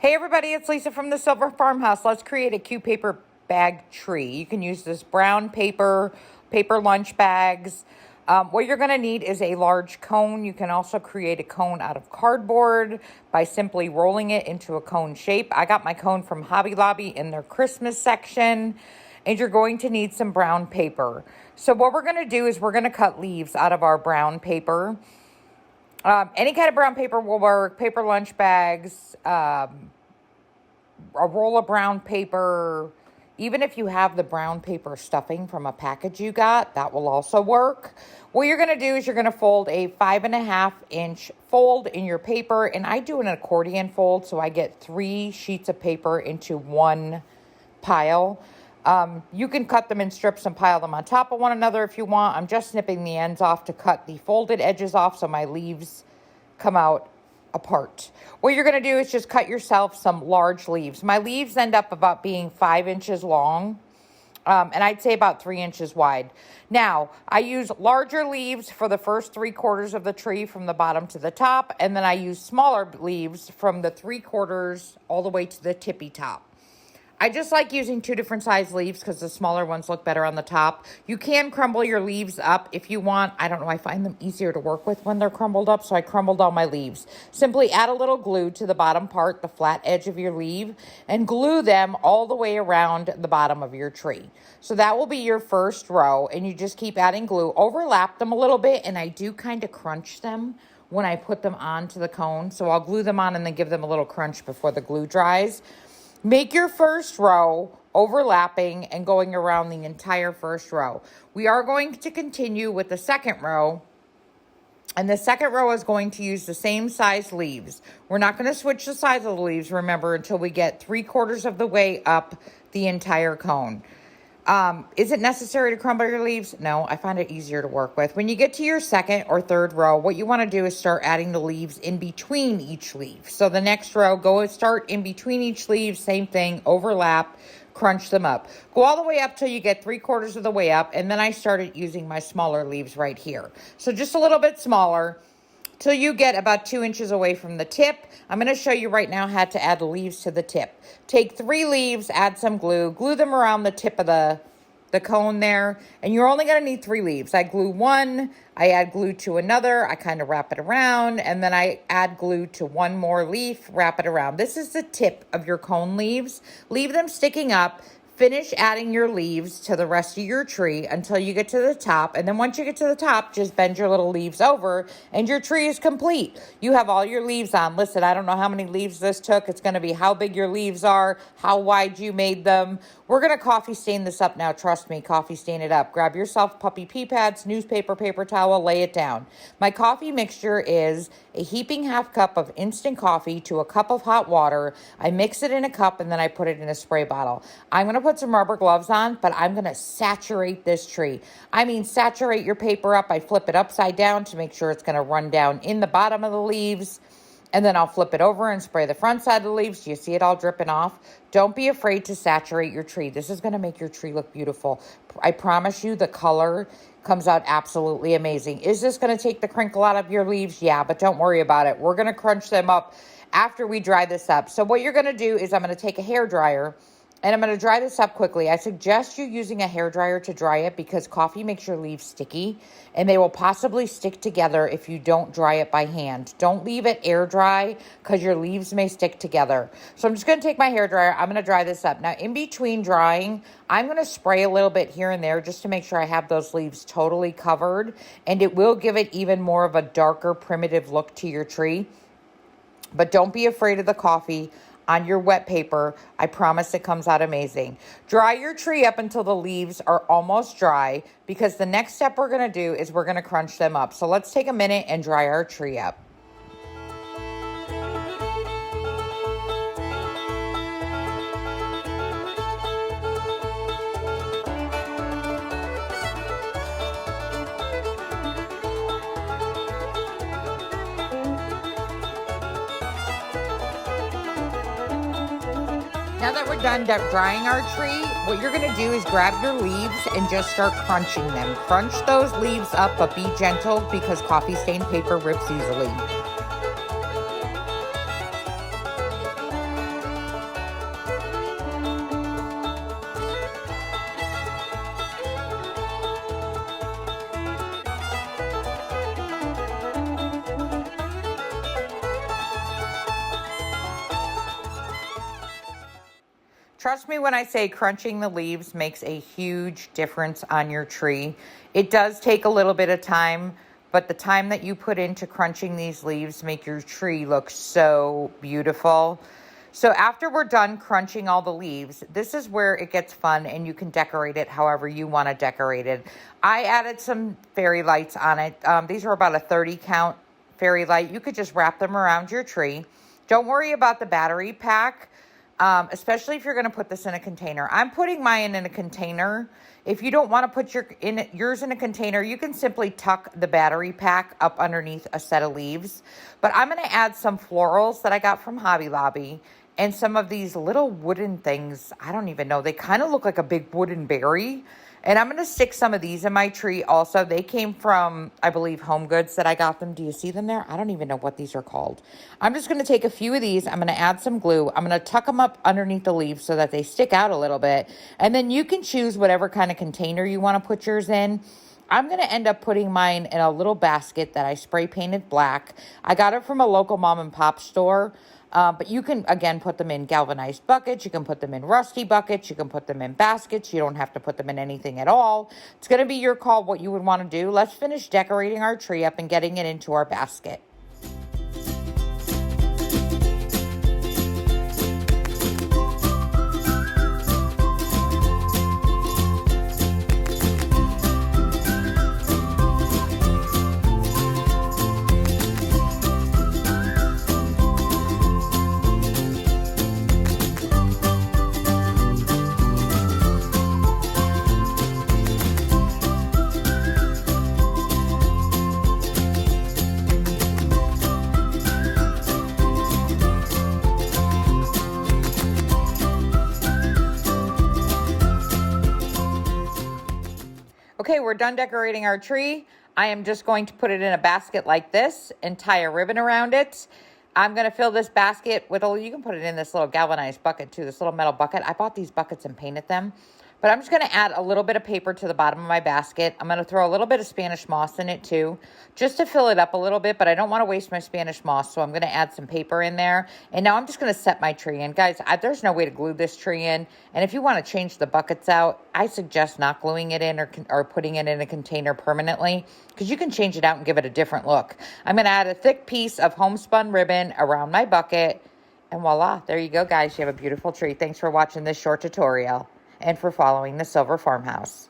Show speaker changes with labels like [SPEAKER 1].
[SPEAKER 1] Hey everybody, it's Lisa from the Silver Farmhouse. Let's create a cute paper bag tree. You can use this brown paper lunch bags. What you're going to need is a large cone. You can also create a cone out of cardboard by simply rolling it into a cone shape. I got my cone from Hobby Lobby in their Christmas section. And you're going to need some brown paper. So what we're going to do is we're going to cut leaves out of our brown paper. Any kind of brown paper will work. Paper lunch bags, a roll of brown paper. Even if you have the brown paper stuffing from a package you got, that will also work. What you're going to do is you're going to fold a 5.5 inch fold in your paper. And I do an accordion fold, so I get 3 sheets of paper into one pile. You can cut them in strips and pile them on top of one another if you want. I'm just snipping the ends off to cut the folded edges off so my leaves come out apart. What you're going to do is just cut yourself some large leaves. My leaves end up about being 5 inches long, and I'd say about 3 inches wide. Now, I use larger leaves for the first 3/4 of the tree from the bottom to the top, and then I use smaller leaves from the 3/4 all the way to the tippy top. I just like using 2 different size leaves because the smaller ones look better on the top. You can crumble your leaves up if you want. I don't know, I find them easier to work with when they're crumbled up, so I crumbled all my leaves. Simply add a little glue to the bottom part, the flat edge of your leaf, and glue them all the way around the bottom of your tree. So that will be your first row, and you just keep adding glue. Overlap them a little bit, and I do kind of crunch them when I put them onto the cone. So I'll glue them on and then give them a little crunch before the glue dries. Make your first row overlapping and going around the entire first row. We are going to continue with the second row, and the second row is going to use the same size leaves. We're not going to switch the size of the leaves, remember, until we get 3/4 of the way up the entire cone. Is it necessary to crumble your leaves? No, I find it easier to work with. When you get to your second or third row, what you want to do is start adding the leaves in between each leaf. So the next row, go and start in between each leaf, same thing, overlap, crunch them up. Go all the way up till you get 3/4 of the way up, and then I started using my smaller leaves right here. So just a little bit smaller, till you get about 2 inches away from the tip. I'm going to show you right now how to add the leaves to the tip. Take 3 leaves, add some glue, glue them around the tip of the cone there, and you're only going to need 3 leaves. I glue one, I add glue to another, I kind of wrap it around, and then I add glue to one more leaf, wrap it around. This is the tip of your cone leaves. Leave them sticking up. Finish adding your leaves to the rest of your tree until you get to the top. And then once you get to the top, just bend your little leaves over and your tree is complete. You have all your leaves on. Listen, I don't know how many leaves this took. It's going to be how big your leaves are, how wide you made them. We're going to coffee stain this up now. Trust me, coffee stain it up. Grab yourself puppy pee pads, newspaper, paper towel, lay it down. My coffee mixture is a heaping 1/2 cup of instant coffee to a cup of hot water. I mix it in a cup and then I put it in a spray bottle. I'm going to put some rubber gloves on, but I'm going to saturate this tree. I mean, saturate your paper up. I flip it upside down to make sure it's going to run down in the bottom of the leaves. And then I'll flip it over and spray the front side of the leaves. Do you see it all dripping off? Don't be afraid to saturate your tree. This is going to make your tree look beautiful. I promise you the color comes out absolutely amazing. Is this going to take the crinkle out of your leaves? Yeah, but don't worry about it. We're going to crunch them up after we dry this up. So what you're going to do is I'm going to take a hairdryer and I'm going to dry this up quickly. I suggest you using a hairdryer to dry it because coffee makes your leaves sticky and they will possibly stick together if you don't dry it by hand. Don't leave it air dry because your leaves may stick together. So I'm just going to take my hairdryer. I'm going to dry this up. Now, in between drying, I'm going to spray a little bit here and there just to make sure I have those leaves totally covered, and it will give it even more of a darker, primitive look to your tree. But don't be afraid of the coffee on your wet paper. I promise it comes out amazing. Dry your tree up until the leaves are almost dry because the next step we're going to do is we're going to crunch them up. So let's take a minute and dry our tree up. Now that we're done drying our tree, what you're going to do is grab your leaves and just start crunching them. Crunch those leaves up, but be gentle because coffee stained paper rips easily. Trust me when I say crunching the leaves makes a huge difference on your tree. It does take a little bit of time, but the time that you put into crunching these leaves make your tree look so beautiful. So after we're done crunching all the leaves, this is where it gets fun and you can decorate it however you want to decorate it. I added some fairy lights on it. These are about a 30 count fairy light. You could just wrap them around your tree. Don't worry about the battery pack. Especially if you're going to put this in a container. I'm putting mine in a container. If you don't want to put yours in a container, you can simply tuck the battery pack up underneath a set of leaves. But I'm going to add some florals that I got from Hobby Lobby and some of these little wooden things. I don't even know. They kind of look like a big wooden berry. And I'm going to stick some of these in my tree also. They came from, I believe, Home Goods that I got them. Do you see them there? I don't even know what these are called. I'm just going to take a few of these. I'm going to add some glue. I'm going to tuck them up underneath the leaves so that they stick out a little bit. And then you can choose whatever kind of container you want to put yours in. I'm going to end up putting mine in a little basket that I spray painted black. I got it from a local mom and pop store. But you can, again, put them in galvanized buckets. You can put them in rusty buckets. You can put them in baskets. You don't have to put them in anything at all. It's going to be your call what you would want to do. Let's finish decorating our tree up and getting it into our basket. Okay, we're done decorating our tree. I am just going to put it in a basket like this and tie a ribbon around it. I'm going to fill this basket with you can put it in this little galvanized bucket too, this little metal bucket. I bought these buckets and painted them. But I'm just going to add a little bit of paper to the bottom of my basket. I'm going to throw a little bit of Spanish moss in it too, just to fill it up a little bit, but I don't want to waste my Spanish moss, so I'm going to add some paper in there. And now I'm just going to set my tree in. Guys, there's no way to glue this tree in, and if you want to change the buckets out, I suggest not gluing it in or putting it in a container permanently, because you can change it out and give it a different look. I'm going to add a thick piece of homespun ribbon around my bucket, and voila, there you go, guys. You have a beautiful tree. Thanks for watching this short tutorial and for following the Silver Farmhouse.